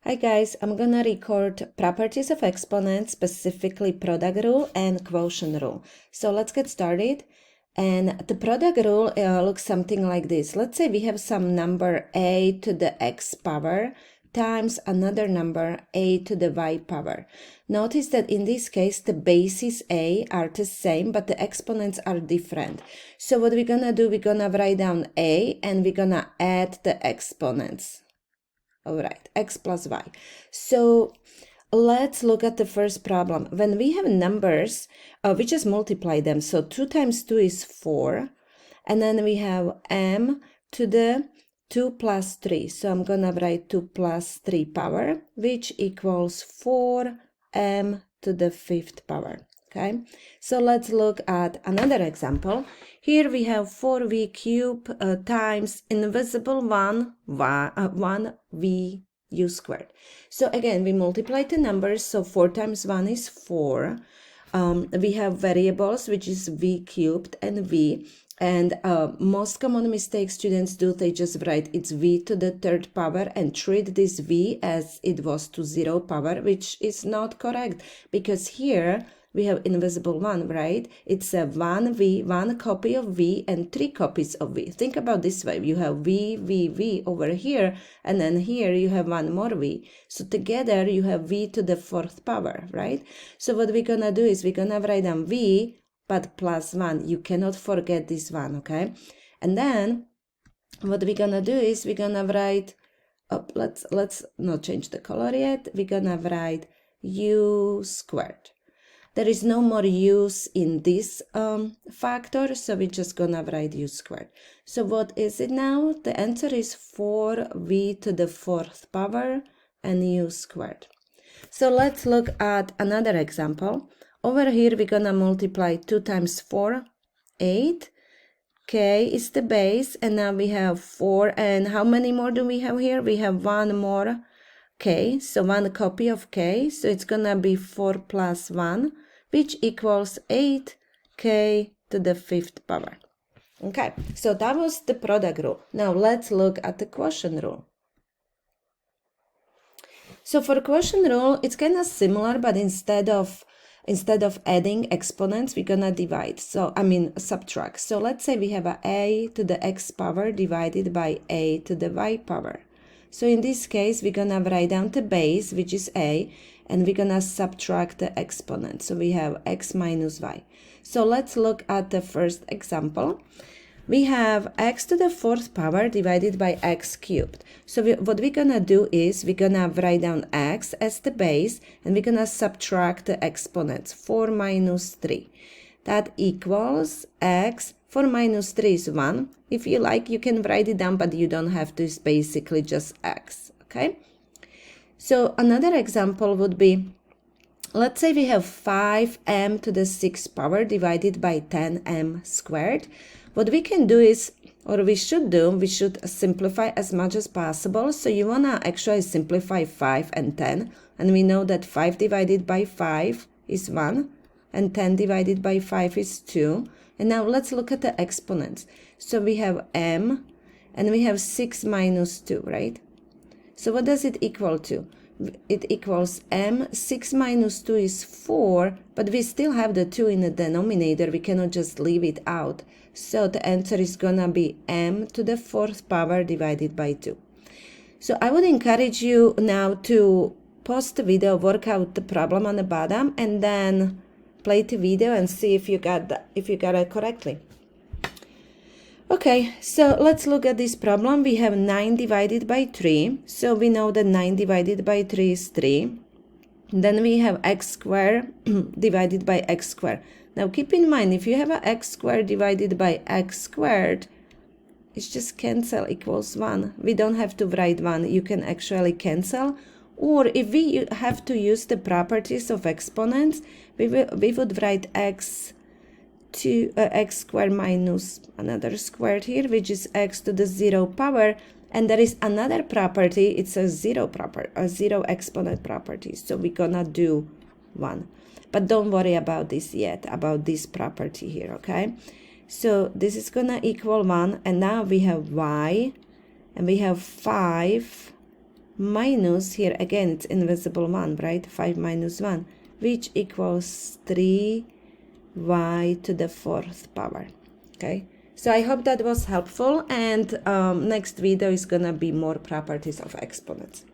Hi guys, I'm gonna record properties of exponents, specifically product rule and quotient rule. So let's get started. And the product rule looks something like this. Let's say we have some number a to the x power times another number a to the y power. Notice that in this case the bases a are the same, but the exponents are different. So what we're gonna do, we're gonna write down a and we're gonna add the exponents. All right, x plus y. So let's look at the first problem. When we have numbers, we just multiply them. So 2 times 2 is 4. And then we have m to the 2 plus 3. So I'm going to write 2 plus 3 power, which equals 4m to the 5th power. Okay, so let's look at another example. Here we have 4v cubed times invisible 1v u squared. So again, we multiply the numbers, so 4 times 1 is 4. We have variables, which is v cubed and v. And most common mistakes students do, they just write it's v to the 3rd power and treat this v as it was to 0 power, which is not correct, because here we have invisible 1, right? It's a 1v, 1 copy of v and 3 copies of v. Think about this way. You have v over here, and then here you have 1 more v. So together you have v to the 4th power, right? So what we're gonna do is we're gonna write down v, but plus 1. You cannot forget this 1, okay? And then what we're gonna do is we're gonna write, let's not change the color yet. We're gonna write u squared. There is no more u's in this factor, so we're just gonna write u squared. So what is it now? The answer is 4v to the 4th power and u squared. So let's look at another example. Over here, we're gonna multiply 2 times 4, 8. K is the base, and now we have 4. And how many more do we have here? We have 1 more k, so 1 copy of k. So it's gonna be 4 plus 1, which equals 8k to the 5th power. Okay, so that was the product rule. Now let's look at the quotient rule. So for quotient rule, it's kind of similar, but instead of adding exponents, we're gonna divide. Subtract. So let's say we have a to the x power divided by a to the y power. So in this case, we're gonna write down the base, which is a, and we're gonna subtract the exponent. So we have x minus y. So let's look at the first example. We have x to the 4th power divided by x cubed. So what we're gonna do is we're gonna write down x as the base, and we're gonna subtract the exponents, 4 minus 3. That equals x. 4 minus 3 is 1. If you like, you can write it down, but you don't have to. It's basically just x, okay? So another example would be, let's say we have 5m to the 6th power divided by 10m squared. What we can do is, or we should simplify as much as possible. So you want to actually simplify 5 and 10. And we know that 5 divided by 5 is 1. And 10 divided by 5 is 2. And now let's look at the exponents. So we have m, and we have 6 minus 2, right? So what does it equal to? It equals m. 6 minus 2 is 4, but we still have the 2 in the denominator. We cannot just leave it out. So the answer is gonna be m to the 4th power divided by 2. So I would encourage you now to pause the video, work out the problem on the bottom, and then play the video and see if you got it correctly. Okay, so let's look at this problem. We have 9 divided by 3. So we know that 9 divided by 3 is 3. Then we have x squared divided by x squared. Now keep in mind, if you have a x squared divided by x squared, it's just cancel equals 1. We don't have to write 1. You can actually cancel. Or if we have to use the properties of exponents, we would write x squared minus another squared here, which is x to the 0 power. And there is another property. It's a zero exponent property. So we're gonna do 1. But don't worry about this yet, about this property here, okay? So this is gonna equal 1, and now we have y, and we have 5 minus, here again it's invisible 1, right? 5 minus 1, which equals 3y to the 4th power. Okay, so I hope that was helpful, and next video is gonna be more properties of exponents.